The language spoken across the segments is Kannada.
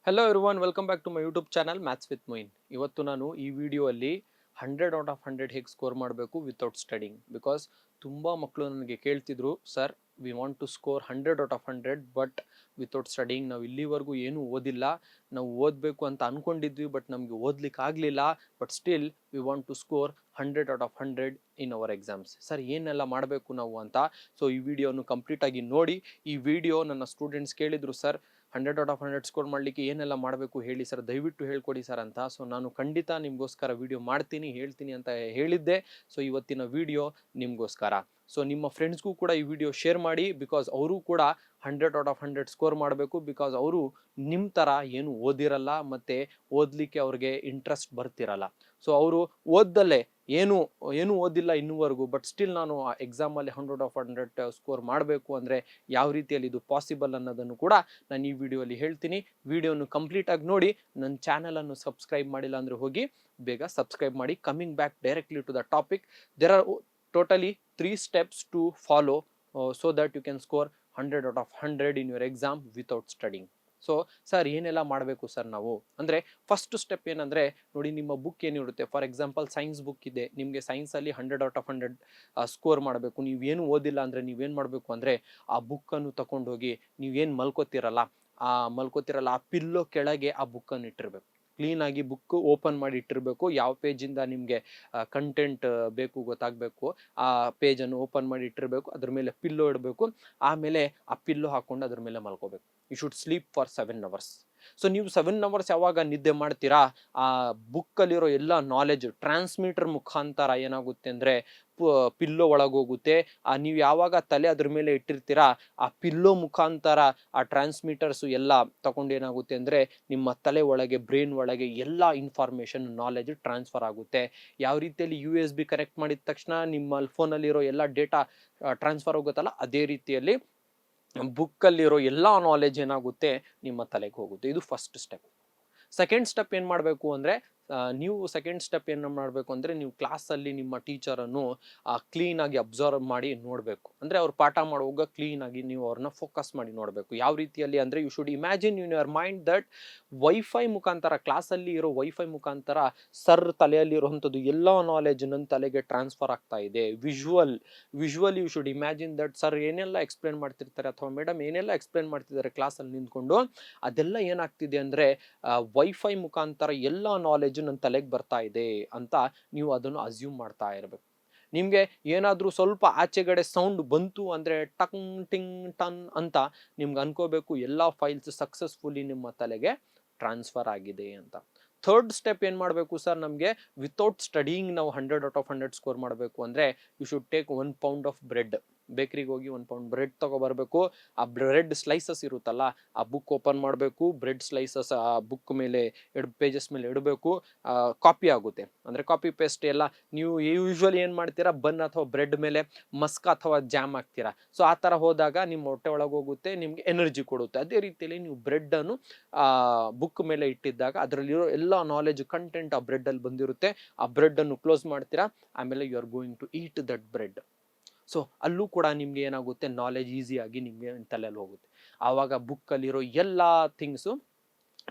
Hello everyone, welcome back to my YouTube channel maths with Moin. ಇವತ್ತು ನಾನು ಈ ವಿಡಿಯೋಲ್ಲಿ 100 ಔಟ್ ಆಫ್ 100 ಹೇಗೆ ಸ್ಕೋರ್ ಮಾಡಬೇಕು ವಿತೌಟ್ ಸ್ಟಡಿಂಗ್. ಬಿಕಾಸ್ ತುಂಬ ಮಕ್ಕಳು ನನಗೆ ಕೇಳ್ತಿದ್ರು, sir we want to score 100 out of 100 but without studying. ನಾವು ಇಲ್ಲಿವರೆಗೂ ಏನೂ ಓದಿಲ್ಲ, ನಾವು ಓದಬೇಕು ಅಂತ ಅಂದ್ಕೊಂಡಿದ್ವಿ ಬಟ್ ನಮಗೆ ಓದ್ಲಿಕ್ಕೆ ಆಗಲಿಲ್ಲ, but still we want to score 100 out of 100 in our exams. Sir ಏನೆಲ್ಲ ಮಾಡಬೇಕು ನಾವು ಅಂತ. ಸೊ ಈ ವಿಡಿಯೋನು ಕಂಪ್ಲೀಟಾಗಿ ನೋಡಿ. ಈ ವಿಡಿಯೋ ನನ್ನ ಸ್ಟೂಡೆಂಟ್ಸ್ ಕೇಳಿದರು, ಸರ್ 100 ಔಟ್ ಆಫ್ 100 ಸ್ಕೋರ್ ಮಾಡಲಿಕ್ಕೆ ಏನೆಲ್ಲ ಮಾಡಬೇಕು ಹೇಳಿ ಸರ್, ದಯವಿಟ್ಟು ಹೇಳ್ಕೊಡಿ ಸರ್ ಅಂತ. ಸೊ ನಾನು ಖಂಡಿತ ನಿಮಗೋಸ್ಕರ ವಿಡಿಯೋ ಮಾಡ್ತೀನಿ, ಹೇಳ್ತೀನಿ ಅಂತ ಹೇಳಿದ್ದೆ. ಸೊ ಇವತ್ತಿನ ವಿಡಿಯೋ ನಿಮಗೋಸ್ಕರ. ಸೊ ನಿಮ್ಮ ಫ್ರೆಂಡ್ಸ್ಗೂ ಕೂಡ ಈ ವಿಡಿಯೋ ಶೇರ್ ಮಾಡಿ, ಬಿಕಾಸ್ ಅವರು ಕೂಡ 100 ಔಟ್ ಆಫ್ 100 ಸ್ಕೋರ್ ಮಾಡಬೇಕು. ಬಿಕಾಸ್ ಅವರು ನಿಮ್ಮ ಥರ ಏನು ಓದಿರಲ್ಲ ಮತ್ತು ಓದಲಿಕ್ಕೆ ಅವ್ರಿಗೆ ಇಂಟ್ರೆಸ್ಟ್ ಬರ್ತಿರಲ್ಲ. ಸೊ ಅವರು ಓದ್ದಲ್ಲೇ ಏನು ಓದಿಲ್ಲ ಇನ್ನೂವರೆಗೂ, ಬಟ್ ಸ್ಟಿಲ್ ನಾನು ಆ ಎಕ್ಸಾಮಲ್ಲಿ 100 ಔಟ್ ಆಫ್ 100 ಸ್ಕೋರ್ ಮಾಡಬೇಕು ಅಂದರೆ ಯಾವ ರೀತಿಯಲ್ಲಿ ಇದು ಪಾಸಿಬಲ್ ಅನ್ನೋದನ್ನು ಕೂಡ ನಾನು ಈ ವಿಡಿಯೋಲಿ ಹೇಳ್ತೀನಿ. ವಿಡಿಯೋನು ಕಂಪ್ಲೀಟಾಗಿ ನೋಡಿ. ನನ್ನ ಚಾನಲನ್ನು ಸಬ್ಸ್ಕ್ರೈಬ್ ಮಾಡಿಲ್ಲ ಅಂದರೆ ಹೋಗಿ ಬೇಗ ಸಬ್ಸ್ಕ್ರೈಬ್ ಮಾಡಿ. Coming back directly to the topic, there are totally 3 steps to follow so that you can score 100 out of 100 in your exam without studying. So sir ಏನೆಲ್ಲ ಮಾಡಬೇಕು ಸರ್ ನಾವು ಅಂದರೆ, ಫಸ್ಟ್ ಸ್ಟೆಪ್ ಏನಂದರೆ ನೋಡಿ, ನಿಮ್ಮ ಬುಕ್ ಏನಿರುತ್ತೆ, ಫಾರ್ ಎಕ್ಸಾಂಪಲ್ ಸೈನ್ಸ್ ಬುಕ್ ಇದೆ ನಿಮಗೆ, ಸೈನ್ಸಲ್ಲಿ 100 ಔಟ್ ಆಫ್ 100 ಸ್ಕೋರ್ ಮಾಡಬೇಕು. ನೀವೇನು ಓದಿಲ್ಲ ಅಂದರೆ ನೀವೇನು ಮಾಡಬೇಕು ಅಂದರೆ, ಆ ಬುಕ್ಕನ್ನು ತಗೊಂಡೋಗಿ ನೀವೇನು ಮಲ್ಕೋತಿರಲ್ಲ ಆ ಪಿಲ್ಲೋ ಕೆಳಗೆ ಆ ಬುಕ್ಕನ್ನು ಇಟ್ಟಿರಬೇಕು. ಕ್ಲೀನಾಗಿ ಬುಕ್ ಓಪನ್ ಮಾಡಿ ಇಟ್ಟಿರಬೇಕು. ಯಾವ ಪೇಜಿಂದ ನಿಮಗೆ ಕಂಟೆಂಟ್ ಬೇಕು ಗೊತ್ತಾಗಬೇಕು, ಆ ಪೇಜನ್ನು ಓಪನ್ ಮಾಡಿ ಇಟ್ಟಿರಬೇಕು. ಅದ್ರ ಮೇಲೆ ಪಿಲ್ಲೋ ಇಡಬೇಕು. ಆಮೇಲೆ ಆ ಪಿಲ್ಲೋ ಹಾಕ್ಕೊಂಡು ಅದ್ರ ಮೇಲೆ ಮಲ್ಕೋಬೇಕು. You should sleep for 7 hours. So ನೀವು 7 hours ಯಾವಾಗ ನಿದ್ದೆ ಮಾಡ್ತೀರಾ, ಆ ಬುಕ್ಕಲ್ಲಿರೋ ಎಲ್ಲ ನಾಲೆಜ್ ಟ್ರಾನ್ಸ್ಮಿಟರ್ ಮುಖಾಂತರ ಏನಾಗುತ್ತೆ ಅಂದರೆ ಪಿಲ್ಲೋ ಒಳಗೋಗುತ್ತೆ. ನೀವು ಯಾವಾಗ ತಲೆ ಅದ್ರ ಮೇಲೆ ಇಟ್ಟಿರ್ತೀರಾ, ಆ ಪಿಲ್ಲೋ ಮುಖಾಂತರ ಆ ಟ್ರಾನ್ಸ್ಮಿಟರ್ಸು ಎಲ್ಲ ತಗೊಂಡು ಏನಾಗುತ್ತೆ ಅಂದರೆ ನಿಮ್ಮ ತಲೆ ಒಳಗೆ, ಬ್ರೈನ್ ಒಳಗೆ ಎಲ್ಲ ಇನ್ಫಾರ್ಮೇಷನ್ ನಾಲೆಜ್ ಟ್ರಾನ್ಸ್ಫರ್ ಆಗುತ್ತೆ. ಯಾವ ರೀತಿಯಲ್ಲಿ USB ಕನೆಕ್ಟ್ ಮಾಡಿದ ತಕ್ಷಣ ನಿಮ್ಮ ಫೋನಲ್ಲಿರೋ ಎಲ್ಲ ಡೇಟಾ ಟ್ರಾನ್ಸ್ಫರ್ ಆಗುತ್ತಲ್ಲ, ಅದೇ ರೀತಿಯಲ್ಲಿ ಬುಕ್ಕಲ್ಲಿರೋ ಎಲ್ಲ ನಾಲೆಜ್ ಏನಾಗುತ್ತೆ ನಿಮ್ಮ ತಲೆಗೆ ಹೋಗುತ್ತೆ. ಇದು ಫಸ್ಟ್ ಸ್ಟೆಪ್. ಸೆಕೆಂಡ್ ಸ್ಟೆಪ್ ಏನು ಮಾಡಬೇಕು ಅಂದರೆ, ನೀವು ಕ್ಲಾಸಲ್ಲಿ ನಿಮ್ಮ ಟೀಚರನ್ನು ಕ್ಲೀನಾಗಿ ಅಬ್ಸರ್ವ್ ಮಾಡಿ ನೋಡಬೇಕು. ಅಂದರೆ ಅವ್ರು ಪಾಠ ಮಾಡುವಾಗ ಕ್ಲೀನಾಗಿ ನೀವು ಅವ್ರನ್ನ ಫೋಕಸ್ ಮಾಡಿ ನೋಡಬೇಕು. ಯಾವ ರೀತಿಯಲ್ಲಿ ಅಂದರೆ, you should imagine in your mind that wifi ಮುಖಾಂತರ, ಕ್ಲಾಸಲ್ಲಿ ಇರೋ ವೈಫೈ ಮುಖಾಂತರ ಸರ್ ತಲೆಯಲ್ಲಿರುವಂಥದ್ದು ಎಲ್ಲ ನಾಲೆಜ್ ನನ್ನ ತಲೆಗೆ ಟ್ರಾನ್ಸ್ಫರ್ ಆಗ್ತಾ ಇದೆ. Visually you should imagine that sir ಏನೆಲ್ಲ ಎಕ್ಸ್ಪ್ಲೇನ್ ಮಾಡ್ತಿರ್ತಾರೆ ಅಥವಾ ಮೇಡಮ್ ಏನೆಲ್ಲ ಎಕ್ಸ್ಪ್ಲೇನ್ ಮಾಡ್ತಿದ್ದಾರೆ ಕ್ಲಾಸಲ್ಲಿ ನಿಂತ್ಕೊಂಡು, ಅದೆಲ್ಲ ಏನಾಗ್ತಿದೆ ಅಂದರೆ ವೈಫೈ ಮುಖಾಂತರ ಎಲ್ಲ ನಾಲೆಜ್ ನನ್ನ ತಲೆಗೆ ಬರ್ತಾ ಇದೆ ಅಂತ ನೀವು ಅದನ್ನು ಅಸ್ಯೂಮ್ ಮಾಡ್ತಾ ಇರಬೇಕು. ನಿಮಗೆ ಏನಾದರೂ ಸ್ವಲ್ಪ ಆಚೆಗಡೆ ಸೌಂಡ್ ಬಂತು ಅಂದರೆ ಟಂಗ್ ಟಿಂಗ್ ಟನ್ ಅಂತ ನಿಮ್ಗೆ ಅನ್ಕೋಬೇಕು ಎಲ್ಲ ಫೈಲ್ಸ್ ಸಕ್ಸಸ್ಫುಲಿ ನಿಮ್ಮ ತಲೆಗೆ ಟ್ರಾನ್ಸ್ಫರ್ ಆಗಿದೆ ಅಂತ. ಥರ್ಡ್ ಸ್ಟೆಪ್ ಏನು ಮಾಡಬೇಕು ಸರ್, ನಮಗೆ ವಿತೌಟ್ ಸ್ಟಡಿಂಗ್ ನಾವು 100 ಔಟ್ ಆಫ್ 100 ಸ್ಕೋರ್ ಮಾಡಬೇಕು ಅಂದರೆ, you should take 1 pound of bread. ಬೇಕ್ರಿಗೆ ಹೋಗಿ 1 pound ಬ್ರೆಡ್ ತಗೊಬರ್ಬೇಕು. ಆ ಬ್ರೆಡ್ ಸ್ಲೈಸಸ್ ಇರುತ್ತಲ್ಲ, ಆ ಬುಕ್ ಓಪನ್ ಮಾಡಬೇಕು, ಬ್ರೆಡ್ ಸ್ಲೈಸಸ್ ಆ ಬುಕ್ ಮೇಲೆ ಪೇಜಸ್ ಮೇಲೆ ಇಡಬೇಕು. ಕಾಪಿ ಆಗುತ್ತೆ ಅಂದರೆ ಕಾಪಿ ಪೇಸ್ಟ್ ಎಲ್ಲ. ನೀವು ಯೂಶ್ವಲಿ ಏನು ಮಾಡ್ತೀರಾ, ಬನ್ ಅಥವಾ ಬ್ರೆಡ್ ಮೇಲೆ ಮಸ್ಕ್ ಅಥವಾ ಜಾಮ್ ಹಾಕ್ತೀರಾ. ಸೊ ಆ ಥರ ಹೋದಾಗ ನಿಮ್ಮ ಹೊಟ್ಟೆ ಒಳಗೆ ಹೋಗುತ್ತೆ, ನಿಮಗೆ ಎನರ್ಜಿ ಕೊಡುತ್ತೆ. ಅದೇ ರೀತಿಯಲ್ಲಿ ನೀವು ಬ್ರೆಡ್ಡನ್ನು ಬುಕ್ ಮೇಲೆ ಇಟ್ಟಿದ್ದಾಗ ಅದರಲ್ಲಿರೋ ಎಲ್ಲ ನಾಲೆಜ್ ಕಂಟೆಂಟ್ ಆ ಬ್ರೆಡ್ಡಲ್ಲಿ ಬಂದಿರುತ್ತೆ. ಆ ಬ್ರೆಡ್ಡನ್ನು ಕ್ಲೋಸ್ ಮಾಡ್ತೀರಾ, ಆಮೇಲೆ you are going to eat that bread. So ಅಲ್ಲೂ ಕೂಡ ನಿಮಗೆ ಏನಾಗುತ್ತೆ, ನಾಲೆಜ್ ಈಸಿಯಾಗಿ ನಿಮಗೆ ತಲೆಯಲ್ಲಿ ಹೋಗುತ್ತೆ. ಆವಾಗ ಬುಕ್ಕಲ್ಲಿರೋ ಎಲ್ಲ ಥಿಂಗ್ಸು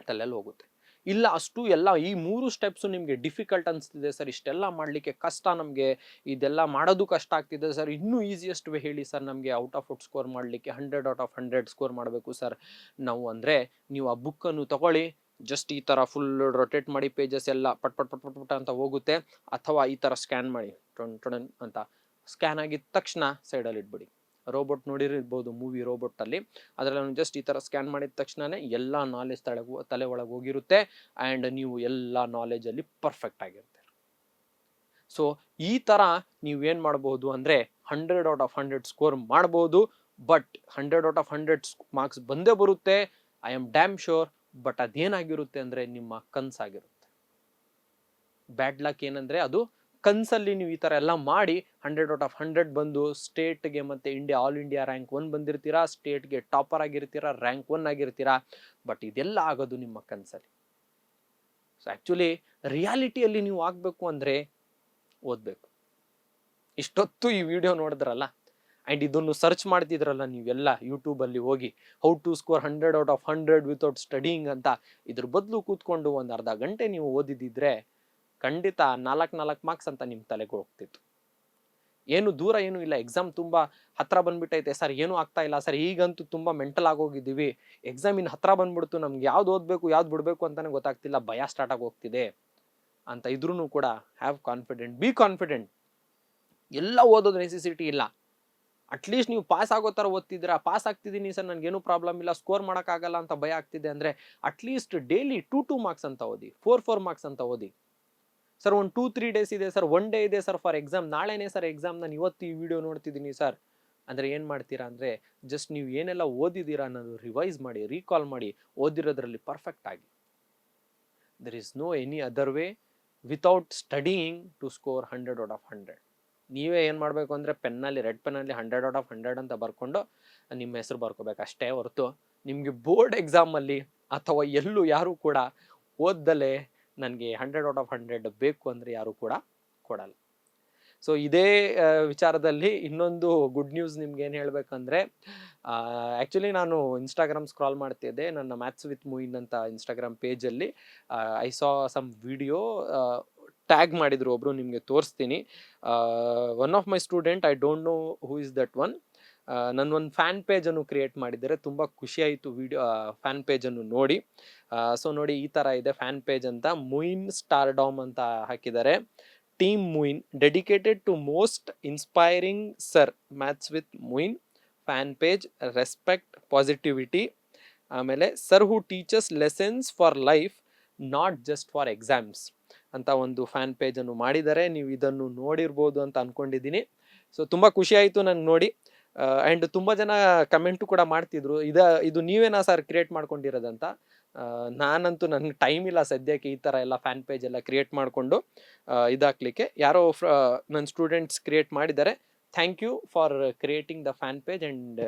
ತಲೆಯಲ್ಲಿ ಹೋಗುತ್ತೆ. ಇಲ್ಲ ಅಷ್ಟು ಎಲ್ಲ ಈ 3 ಸ್ಟೆಪ್ಸು ನಿಮಗೆ ಡಿಫಿಕಲ್ಟ್ ಅನಿಸ್ತಿದೆ ಸರ್, ಇಷ್ಟೆಲ್ಲ ಮಾಡಲಿಕ್ಕೆ ಕಷ್ಟ, ನಮಗೆ ಇದೆಲ್ಲ ಮಾಡೋದು ಕಷ್ಟ ಆಗ್ತಿದೆ ಸರ್, ಇನ್ನೂ ಈಸಿಯೆಸ್ಟ್ ವೇ ಹೇಳಿ ಸರ್ ನಮಗೆ ಔಟ್ ಸ್ಕೋರ್ ಮಾಡಲಿಕ್ಕೆ, 100 ಔಟ್ ಆಫ್ 100 ಸ್ಕೋರ್ ಮಾಡಬೇಕು ಸರ್ ನಾವು ಅಂದರೆ, ನೀವು ಆ ಬುಕ್ಕನ್ನು ತಗೊಳ್ಳಿ, ಜಸ್ಟ್ ಈ ಥರ ಫುಲ್ ರೊಟೇಟ್ ಮಾಡಿ, ಪೇಜಸ್ ಎಲ್ಲ ಪಟ್ ಪಟ್ ಪಟ್ ಪಟ್ ಪಟ್ ಅಂತ ಹೋಗುತ್ತೆ. ಅಥವಾ ಈ ಥರ ಸ್ಕ್ಯಾನ್ ಮಾಡಿ, ಟೊಣ್ ಅಂತ ಸ್ಕ್ಯಾನ್ ಆಗಿದ ತಕ್ಷಣ ಸೈಡಲ್ಲಿ ಇಟ್ಬಿಡಿ. ರೋಬೋಟ್ ನೋಡಿರ್ಬೋದು ಮೂವಿ ರೋಬೋಟಲ್ಲಿ, ಅದರಲ್ಲಿ ಜಸ್ಟ್ ಈ ಥರ ಸ್ಕ್ಯಾನ್ ಮಾಡಿದ ತಕ್ಷಣವೇ ಎಲ್ಲ ನಾಲೆಜ್ ತಲೆ ಒಳಗೆ ಹೋಗಿರುತ್ತೆ. ಆ್ಯಂಡ್ ನೀವು ಎಲ್ಲ ನಾಲೆಜಲ್ಲಿ ಪರ್ಫೆಕ್ಟ್ ಆಗಿರುತ್ತೆ. ಸೊ ಈ ಥರ ನೀವೇನು ಮಾಡ್ಬೋದು ಅಂದರೆ 100 ಔಟ್ ಆಫ್ 100 ಸ್ಕೋರ್ ಮಾಡ್ಬೋದು. ಬಟ್ 100 ಔಟ್ ಆಫ್ 100 ಮಾರ್ಕ್ಸ್ ಬಂದೇ ಬರುತ್ತೆ, I am damn sure. But ಅದೇನಾಗಿರುತ್ತೆ ಅಂದರೆ ನಿಮ್ಮ ಕನಸಾಗಿರುತ್ತೆ. ಬ್ಯಾಡ್ ಲಕ್ ಏನಂದರೆ, ಅದು ಕನ್ಸಲ್ಲಿ ನೀವು ಈ ಥರ ಎಲ್ಲ ಮಾಡಿ 100 ಔಟ್ ಆಫ್ 100 ಬಂದು ಸ್ಟೇಟ್ಗೆ ಮತ್ತು ಆಲ್ ಇಂಡಿಯಾ ರ್ಯಾಂಕ್ 1 ಬಂದಿರ್ತೀರಾ, ಸ್ಟೇಟ್ಗೆ ಟಾಪರ್ ಆಗಿರ್ತೀರಾ, ರ್ಯಾಂಕ್ 1 ಆಗಿರ್ತೀರಾ. ಬಟ್ ಇದೆಲ್ಲ ಆಗೋದು ನಿಮ್ಮ ಕನಸಲ್ಲಿ. ಸೊ ಆ್ಯಕ್ಚುಲಿ ರಿಯಾಲಿಟಿಯಲ್ಲಿ ನೀವು ಆಗಬೇಕು ಅಂದರೆ ಓದಬೇಕು. ಇಷ್ಟೊತ್ತು ಈ ವಿಡಿಯೋ ನೋಡಿದ್ರಲ್ಲ, ಆ್ಯಂಡ್ ಇದನ್ನು ಸರ್ಚ್ ಮಾಡ್ತಿದ್ರಲ್ಲ ನೀವೆಲ್ಲ ಯೂಟ್ಯೂಬಲ್ಲಿ ಹೋಗಿ how to score 100 out of 100 without studying ಅಂತ, ಇದ್ರ ಬದಲು ಕೂತ್ಕೊಂಡು ಒಂದು ಅರ್ಧ ಗಂಟೆ ನೀವು ಓದಿದಿದ್ರೆ ಖಂಡಿತ 4 ಮಾರ್ಕ್ಸ್ ಅಂತ ನಿಮ್ಮ ತಲೆಗೆ ಹೋಗ್ತಿತ್ತು. ಏನು ದೂರ ಏನೂ ಇಲ್ಲ, ಎಕ್ಸಾಮ್ ತುಂಬ ಹತ್ರ ಬಂದ್ಬಿಟ್ಟೈತೆ ಸರ್, ಏನೂ ಆಗ್ತಾ ಇಲ್ಲ ಸರ್, ಈಗಂತೂ ತುಂಬ ಮೆಂಟಲ್ ಆಗೋಗಿದ್ದೀವಿ, ಎಕ್ಸಾಮ್ ಇನ್ನು ಹತ್ರ ಬಂದ್ಬಿಡ್ತು, ನಮ್ಗೆ ಯಾವ್ದು ಓದಬೇಕು ಯಾವ್ದು ಬಿಡಬೇಕು ಅಂತಲೇ ಗೊತ್ತಾಗ್ತಿಲ್ಲ, ಭಯ ಸ್ಟಾರ್ಟ್ ಆಗಿ ಹೋಗ್ತಿದೆ ಅಂತ ಇದ್ರೂ ಕೂಡ ಹ್ಯಾವ್ ಕಾನ್ಫಿಡೆಂಟ್, ಬಿ ಕಾನ್ಫಿಡೆಂಟ್. ಎಲ್ಲ ಓದೋದು ನೆಸೆಸಿಟಿ ಇಲ್ಲ. ಅಟ್ಲೀಸ್ಟ್ ನೀವು ಪಾಸ್ ಆಗೋ ಥರ ಓದ್ತಿದ್ದೀರಾ, ಪಾಸ್ ಆಗ್ತಿದ್ದೀನಿ ಸರ್ ನನಗೇನು ಪ್ರಾಬ್ಲಮ್ ಇಲ್ಲ, ಸ್ಕೋರ್ ಮಾಡೋಕ್ಕಾಗಲ್ಲ ಅಂತ ಭಯ ಆಗ್ತಿದೆ ಅಂದರೆ ಅಟ್ಲೀಸ್ಟ್ ಡೈಲಿ 2 ಮಾರ್ಕ್ಸ್ ಅಂತ ಓದಿ, 4 ಮಾರ್ಕ್ಸ್ ಅಂತ ಓದಿ. ಸರ್ ಒಂದು 2-3 ಡೇಸ್ ಇದೆ ಸರ್, 1 ಡೇ ಇದೆ ಸರ್ ಫಾರ್ ಎಕ್ಸಾಮ್, ನಾಳೆನೇ ಸರ್ ಎಕ್ಸಾಮ್, ನಾನು ಇವತ್ತು ಈ ವಿಡಿಯೋ ನೋಡ್ತಿದ್ದೀನಿ ಸರ್ ಅಂದರೆ ಏನು ಮಾಡ್ತೀರಾ ಅಂದರೆ ಜಸ್ಟ್ ನೀವು ಏನೆಲ್ಲ ಓದಿದ್ದೀರಾ ಅನ್ನೋದು ರಿವೈಸ್ ಮಾಡಿ, ರೀಕಾಲ್ ಮಾಡಿ, ಓದಿರೋದ್ರಲ್ಲಿ ಪರ್ಫೆಕ್ಟ್ ಆಗಿ. There is no any other way without studying to score 100 out of 100. ನೀವೇ ಏನು ಮಾಡಬೇಕು ಅಂದರೆ ಪೆನ್ನಲ್ಲಿ, ರೆಡ್ ಪೆನ್ನಲ್ಲಿ 100 ಔಟ್ ಆಫ್ 100 ಅಂತ ಬರ್ಕೊಂಡು ನಿಮ್ಮ ಹೆಸರು ಬರ್ಕೋಬೇಕು ಅಷ್ಟೇ ಹೊರತು ನಿಮಗೆ ಬೋರ್ಡ್ ಎಕ್ಸಾಮಲ್ಲಿ ಅಥವಾ ಎಲ್ಲೂ ಯಾರೂ ಕೂಡ ಓದ್ದಲೇ ನನಗೆ 100 ಔಟ್ ಆಫ್ 100 ಬೇಕು ಅಂದರೆ ಯಾರೂ ಕೂಡ ಕೊಡಲ್ಲ. ಸೊ ಇದೇ ವಿಚಾರದಲ್ಲಿ ಇನ್ನೊಂದು ಗುಡ್ ನ್ಯೂಸ್ ನಿಮ್ಗೆ ಏನು ಹೇಳಬೇಕಂದ್ರೆ, ಆ್ಯಕ್ಚುಲಿ ನಾನು ಇನ್ಸ್ಟಾಗ್ರಾಮ್ ಸ್ಕ್ರಾಲ್ ಮಾಡ್ತಿದ್ದೆ, ನನ್ನ ಮ್ಯಾಥ್ಸ್ ವಿತ್ ಮೂಯಿನ್ ಅಂತ ಇನ್ಸ್ಟಾಗ್ರಾಮ್ ಪೇಜಲ್ಲಿ I saw some video, tag ಮಾಡಿದ್ರು ಒಬ್ಬರು, ನಿಮಗೆ ತೋರಿಸ್ತೀನಿ. One of my student, I don't know who is that one, ನನ್ನ ಒಂದು ಫ್ಯಾನ್ ಪೇಜನ್ನು ಕ್ರಿಯೇಟ್ ಮಾಡಿದ್ದಾರೆ. ತುಂಬ ಖುಷಿಯಾಯಿತು ವಿಡಿಯೋ ಫ್ಯಾನ್ ಪೇಜನ್ನು ನೋಡಿ. ಸೊ ನೋಡಿ, ಈ ಥರ ಇದೆ ಫ್ಯಾನ್ ಪೇಜ್ ಅಂತ, ಮೂಯಿನ್ ಸ್ಟಾರ್ಡಾಮ್ ಅಂತ ಹಾಕಿದ್ದಾರೆ. Team Moin dedicated to most inspiring sir, maths with Moin fan page, respect positivity. ಆಮೇಲೆ sir who teaches lessons for life not just for exams ಅಂತ ಒಂದು ಫ್ಯಾನ್ ಪೇಜನ್ನು ಮಾಡಿದ್ದಾರೆ. ನೀವು ಇದನ್ನು ನೋಡಿರ್ಬೋದು ಅಂತ ಅಂದ್ಕೊಂಡಿದ್ದೀನಿ. ಸೊ ತುಂಬ ಖುಷಿ ಆಯಿತು ನನಗೆ ನೋಡಿ. ಆ್ಯಂಡ್ ತುಂಬ ಜನ ಕಮೆಂಟು ಕೂಡ ಮಾಡ್ತಿದ್ರು, ಇದು ನೀವೇನಾ ಸರ್ ಕ್ರಿಯೇಟ್ ಮಾಡ್ಕೊಂಡಿರೋದಂತ. ನಾನಂತೂ ನನಗೆ ಟೈಮ್ ಇಲ್ಲ ಸದ್ಯಕ್ಕೆ ಈ ಥರ ಎಲ್ಲ ಫ್ಯಾನ್ ಪೇಜ್ ಎಲ್ಲ ಕ್ರಿಯೇಟ್ ಮಾಡಿಕೊಂಡು ಇದಾಕ್ಲಿಕ್ಕೆ. ಯಾರೋ ನನ್ನ ಸ್ಟೂಡೆಂಟ್ಸ್ ಕ್ರಿಯೇಟ್ ಮಾಡಿದ್ದಾರೆ. Thank you for creating the fan page and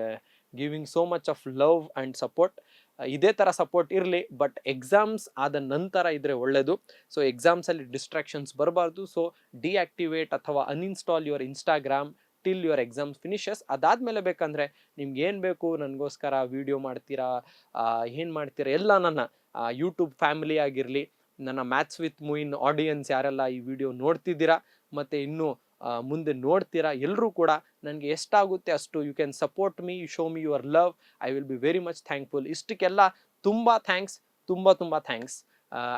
giving so much of love and support. ಇದೇ ಥರ ಸಪೋರ್ಟ್ ಇರಲಿ, ಬಟ್ ಎಕ್ಸಾಮ್ಸ್ ಆದ ನಂತರ ಇದ್ರೆ ಒಳ್ಳೆಯದು. ಸೊ ಎಕ್ಸಾಮ್ಸಲ್ಲಿ ಡಿಸ್ಟ್ರಾಕ್ಷನ್ಸ್ ಬರಬಾರ್ದು. ಸೊ ಡಿಆಕ್ಟಿವೇಟ್ ಅಥವಾ uninstall your Instagram till your exams finishes. ಅದಾದಮೇಲೆ ಬೇಕಂದರೆ ನಿಮ್ಗೆ ಏನು ಬೇಕು ನನಗೋಸ್ಕರ ವಿಡಿಯೋ ಮಾಡ್ತೀರಾ, ಏನು ಮಾಡ್ತೀರಾ, ಎಲ್ಲ ನನ್ನ ಯೂಟ್ಯೂಬ್ ಫ್ಯಾಮಿಲಿ ಆಗಿರಲಿ, ನನ್ನ ಮ್ಯಾಥ್ಸ್ ವಿತ್ ಮೂಯಿನ್ ಆಡಿಯನ್ಸ್ ಯಾರೆಲ್ಲ ಈ ವಿಡಿಯೋ ನೋಡ್ತಿದ್ದೀರಾ ಮತ್ತು ಇನ್ನೂ ಮುಂದೆ ನೋಡ್ತೀರಾ, ಎಲ್ಲರೂ ಕೂಡ ನನಗೆ ಎಷ್ಟಾಗುತ್ತೆ ಅಷ್ಟು you can support me, you show me your love, I will be very much thankful. ಇಷ್ಟಕ್ಕೆಲ್ಲ ತುಂಬ ಥ್ಯಾಂಕ್ಸ್, ತುಂಬ thanks.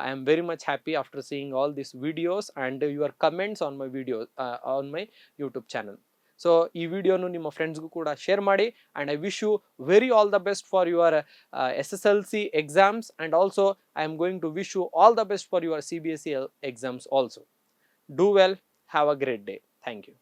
I am very much happy after seeing all this videos and your comments on my video on my YouTube channel. So ಈ ವಿಡಿಯೋನು ನಿಮ್ಮ ಫ್ರೆಂಡ್ಸ್ಗೂ ಕೂಡ ಶೇರ್ ಮಾಡಿ. And I wish you very all the best for your SSLC exams, and also I am going to wish you all the best for your CBSE exams also. Do well, have a great day. Thank you.